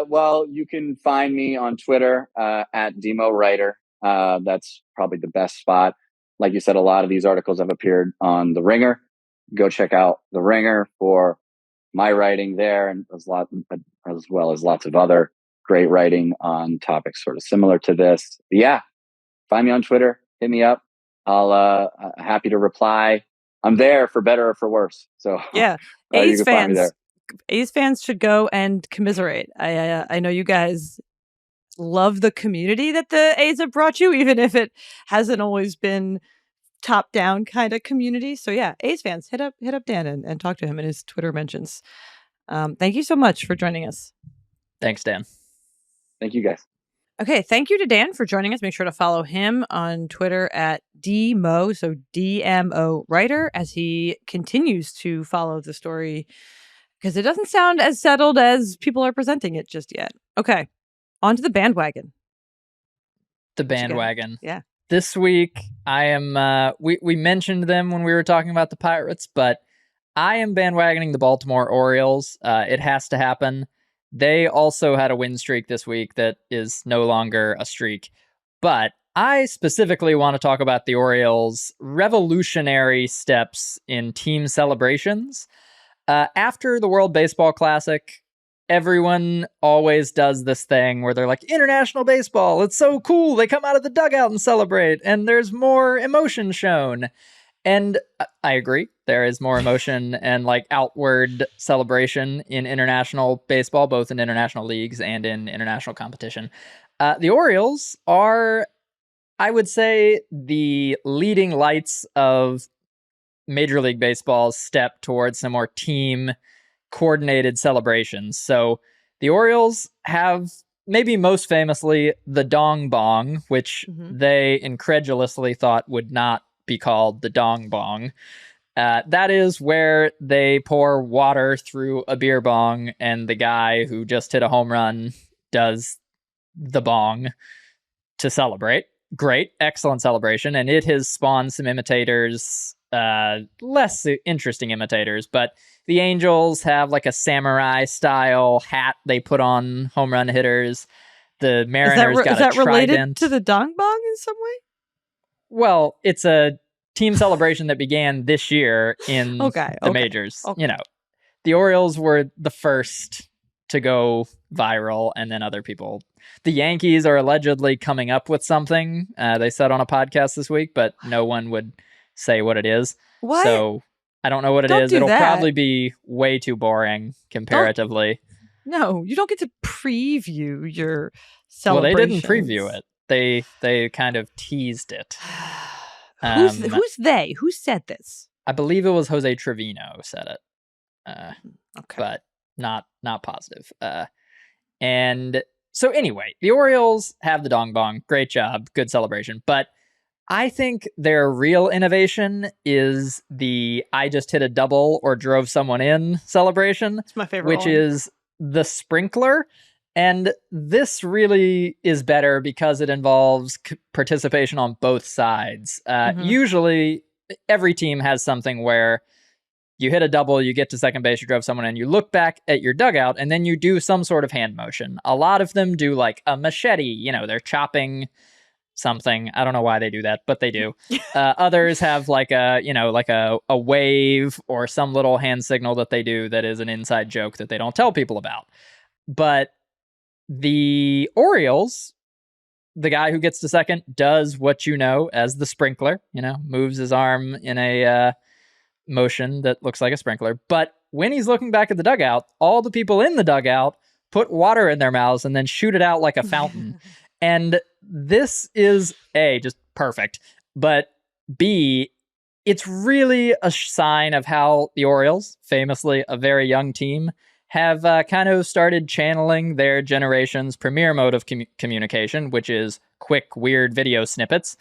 Well, you can find me on Twitter at Demo Writer. That's probably the best spot. Like you said, a lot of these articles have appeared on The Ringer. Go check out The Ringer for my writing there, and as well as lots of other great writing on topics sort of similar to this. But yeah, find me on Twitter, hit me up. I'll happy to reply. I'm there for better or for worse. So yeah, A's fans should go and commiserate. I know you guys love the community that the A's have brought you, even if it hasn't always been top down kind of community. So yeah, A's fans, hit up Dan and talk to him in his Twitter mentions. Thank you so much for joining us. Thanks, Dan. Thank you, guys. Okay, thank you to Dan for joining us. Make sure to follow him on Twitter at DMO, so DMO Writer, as he continues to follow the story, because it doesn't sound as settled as people are presenting it just yet. Okay, on to the bandwagon. The bandwagon. Yeah. This week, I am, we mentioned them when we were talking about the Pirates, but I am bandwagoning the Baltimore Orioles. It has to happen. They also had a win streak this week that is no longer a streak. But I specifically want to talk about the Orioles' revolutionary steps in team celebrations. After the World Baseball Classic, everyone always does this thing where they're like, international baseball, it's so cool. They come out of the dugout and celebrate, and there's more emotion shown. And I agree. There is more emotion and like outward celebration in international baseball, both in international leagues and in international competition. The Orioles are, I would say, the leading lights of Major League Baseball's step towards some more team coordinated celebrations. So the Orioles have, maybe most famously, the Dong Bong, which they incredulously thought would not be called the Dong Bong. That is where they pour water through a beer bong, and the guy who just hit a home run does the bong to celebrate. Great, excellent celebration, and it has spawned some imitators, less interesting imitators, but the Angels have like a samurai-style hat they put on home run hitters. The Mariners got a trident. Is that related to the Dong Bong in some way? Well, it's a team celebration that began this year in the majors. Okay. You know, the Orioles were the first to go viral, and then other people. The Yankees are allegedly coming up with something, they said on a podcast this week, but no one would say what it is. What? So I don't know what it is. It'll probably be way too boring comparatively. No, you don't get to preview your celebrations. Well, they didn't preview it. They kind of teased it. Who's they? Who said this? I believe it was Jose Trevino said it. Okay. But not positive. And so anyway, the Orioles have the Dong Bong. Great job. Good celebration. But I think their real innovation is the I just hit a double or drove someone in celebration. It's my favorite which one. is the sprinkler. And this really is better because it involves participation on both sides. Usually, every team has something where you hit a double, you get to second base, you drove someone in, you look back at your dugout, and then you do some sort of hand motion. A lot of them do like a machete, you know, they're chopping something. I don't know why they do that, but they do. Others have like a wave or some little hand signal that they do that is an inside joke that they don't tell people about. But the Orioles, the guy who gets to second does what you know as the sprinkler, you know, moves his arm in a motion that looks like a sprinkler. But when he's looking back at the dugout, all the people in the dugout put water in their mouths and then shoot it out like a fountain. And this is A, just perfect, but B, it's really a sign of how the Orioles, famously a very young team, have kind of started channeling their generation's premier mode of communication, which is quick, weird video snippets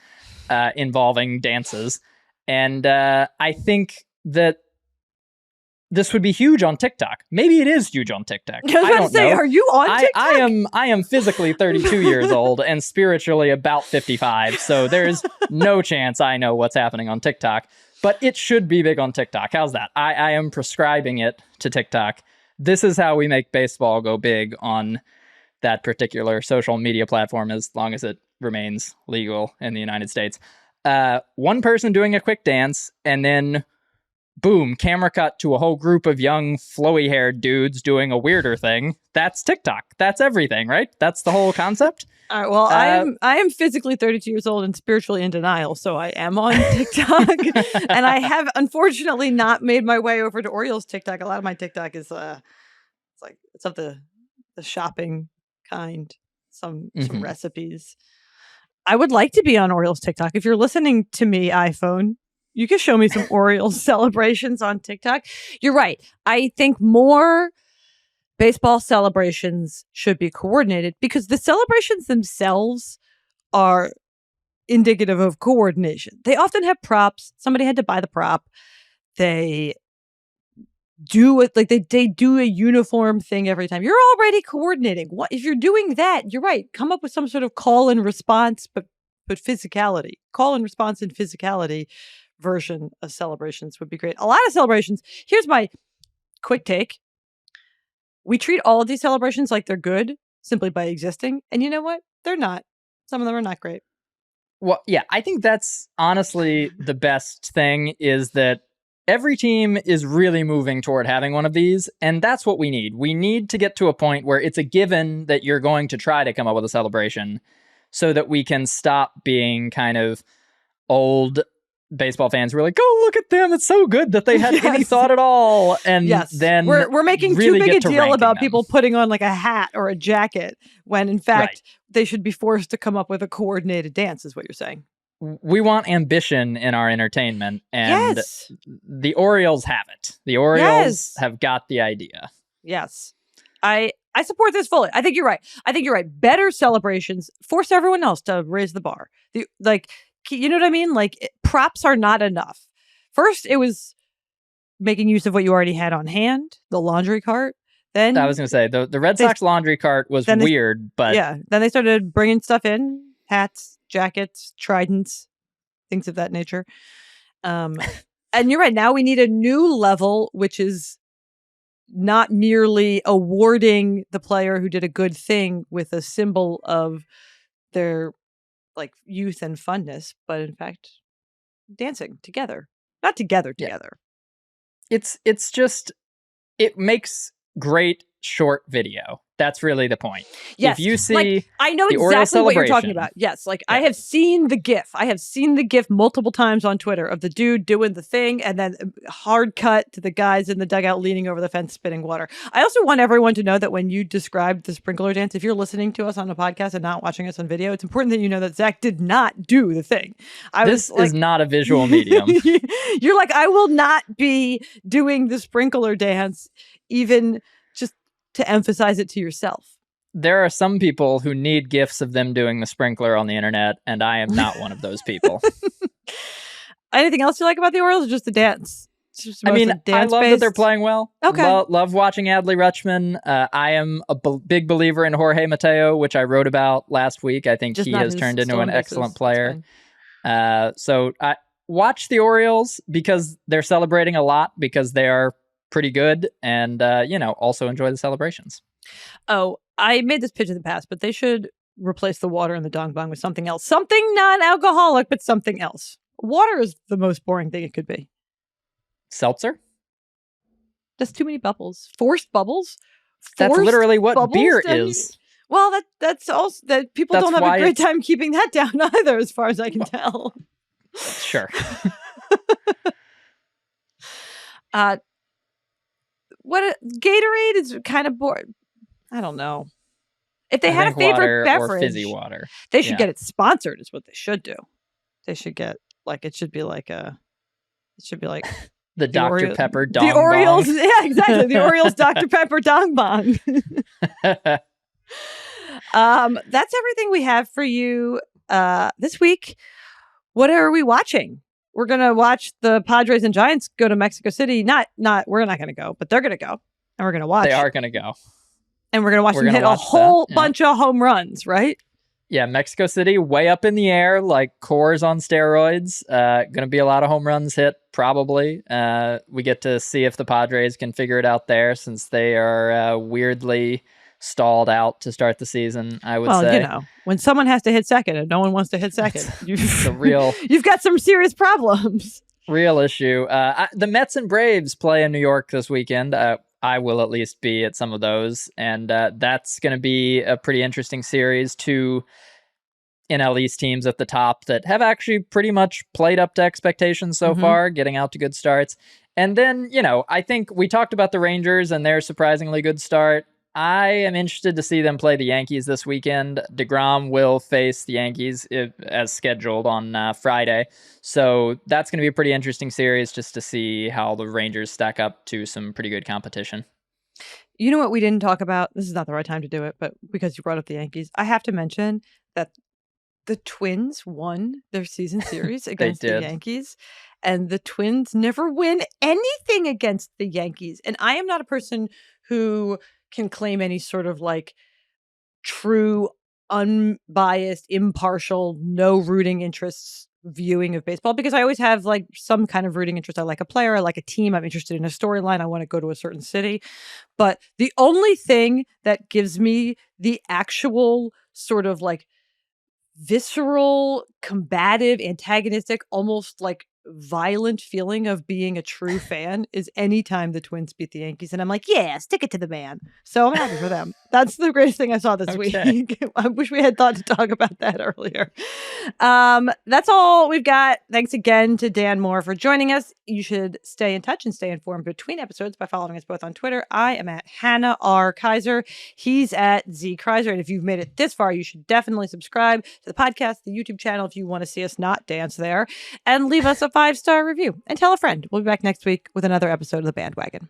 involving dances. And I think that this would be huge on TikTok. Maybe it is huge on TikTok. I was about to say, are you on TikTok? I am physically 32 years old and spiritually about 55. So there's no chance I know what's happening on TikTok. But it should be big on TikTok. How's that? I am prescribing it to TikTok. This is how we make baseball go big on that particular social media platform, as long as it remains legal in the United States. One person doing a quick dance, and then boom, camera cut to a whole group of young, flowy-haired dudes doing a weirder thing. That's TikTok. That's everything, right? That's the whole concept. All right, well, I am physically 32 years old and spiritually in denial, so I am on TikTok. And I have, unfortunately, not made my way over to Orioles TikTok. A lot of my TikTok is it's of the shopping kind, some recipes. I would like to be on Orioles TikTok. If you're listening to me, iPhone, you can show me some Orioles celebrations on TikTok. You're right. I think more baseball celebrations should be coordinated because the celebrations themselves are indicative of coordination. They often have props. Somebody had to buy the prop. They do it like they do a uniform thing every time. You're already coordinating. What if you're doing that? You're right. Come up with some sort of call and response, but physicality. Call and response and physicality version of celebrations would be great. A lot of celebrations. Here's my quick take. We treat all of these celebrations like they're good simply by existing. And you know what? They're not. Some of them are not great. Well, yeah, I think that's honestly the best thing is that every team is really moving toward having one of these. And that's what we need. We need to get to a point where it's a given that you're going to try to come up with a celebration so that we can stop being kind of old baseball fans who are like, oh, look at them. It's so good that they had any thought at all. And then we're making really too big a deal about them. People putting on like a hat or a jacket when in fact they should be forced to come up with a coordinated dance is what you're saying. we want ambition in our entertainment, and Yes. the Orioles have it. The Orioles have got the idea. Yes. I support this fully. I think you're right. Better celebrations force everyone else to raise the bar. You know what I mean? Like, props are not enough. First, it was making use of what you already had on hand, the laundry cart. Then I was going to say the Red Sox laundry cart was weird, but yeah. Then they started bringing stuff in: hats, jackets, tridents, things of that nature. And you're right. Now we need a new level, which is not merely awarding the player who did a good thing with a symbol of their like youth and funness, but in fact dancing together. Not together. It's just, it makes great short video. That's really the point. Yes. If you see, I know exactly what you're talking about. Yes. I have seen the GIF. I have seen the GIF multiple times on Twitter of the dude doing the thing and then hard cut to the guys in the dugout leaning over the fence spitting water. I also want everyone to know that when you described the sprinkler dance, if you're listening to us on a podcast and not watching us on video, it's important that you know that Zach did not do the thing. This is not a visual medium. You're like, I will not be doing the sprinkler dance, even just to emphasize it to yourself. There are some people who need GIFs of them doing the sprinkler on the internet, and I am not one of those people. Anything else you like about the Orioles, or just the dance? I mean, I love that they're playing well. Okay. Love watching Adley Rutschman. I am a big believer in Jorge Mateo, which I wrote about last week. I think he has turned into an excellent player. So I watch the Orioles because they're celebrating a lot, because they are pretty good, and also enjoy the celebrations. Oh, I made this pitch in the past, but they should replace the water in the dong bong with something else. Something non-alcoholic, but something else. Water is the most boring thing it could be. Seltzer? Just too many bubbles. Forced bubbles? That's literally what beer is. Well, that's also that people don't have a great time keeping that down either, as far as I can tell. Sure. Gatorade is kind of boring. I don't know. If they had a favorite beverage, or fizzy water, they should get it sponsored. Is what they should do. They should get it should be like the Dr. Pepper dong bong. The Orioles, yeah, exactly. The Orioles Dr. Pepper dong bong. That's everything we have for you this week. What are we watching? We're gonna watch the Padres and Giants go to Mexico City. We're not gonna go, but they're gonna go, and we're gonna watch. They are gonna go, and we're gonna watch them hit a whole bunch of home runs, right? Yeah, Mexico City, way up in the air, like Coors on steroids. Gonna be a lot of home runs hit, probably. We get to see if the Padres can figure it out there, since they are weirdly stalled out to start the season, I would say. Well, when someone has to hit second and no one wants to hit second, you've got some serious problems. Real issue. The Mets and Braves play in New York this weekend. I will at least be at some of those, and that's going to be a pretty interesting series. Two NL East teams at the top that have actually pretty much played up to expectations so far, getting out to good starts. And then, I think we talked about the Rangers and their surprisingly good start. I am interested to see them play the Yankees this weekend. DeGrom will face the Yankees as scheduled on Friday. So that's going to be a pretty interesting series, just to see how the Rangers stack up to some pretty good competition. You know what we didn't talk about? This is not the right time to do it, but because you brought up the Yankees, I have to mention that the Twins won their season series against the Yankees, and the Twins never win anything against the Yankees. And I am not a person who can claim any sort of like true, unbiased, impartial, no rooting interests viewing of baseball, because I always have like some kind of rooting interest. I like a player, I like a team, I'm interested in a storyline, I want to go to a certain city. But the only thing that gives me the actual sort of like visceral, combative, antagonistic, almost like violent feeling of being a true fan is anytime the Twins beat the Yankees. And I'm like, yeah, stick it to the man. So I'm happy for them. That's the greatest thing I saw this week. I wish we had thought to talk about that earlier. That's all we've got. Thanks again to Dan Moore for joining us. You should stay in touch and stay informed between episodes by following us both on Twitter. I am at Hannah R. Keyser. He's at Z Crizer. And if you've made it this far, you should definitely subscribe to the podcast, the YouTube channel, if you want to see us not dance there, and leave us a 5-star review and tell a friend. We'll be back next week with another episode of The Bandwagon.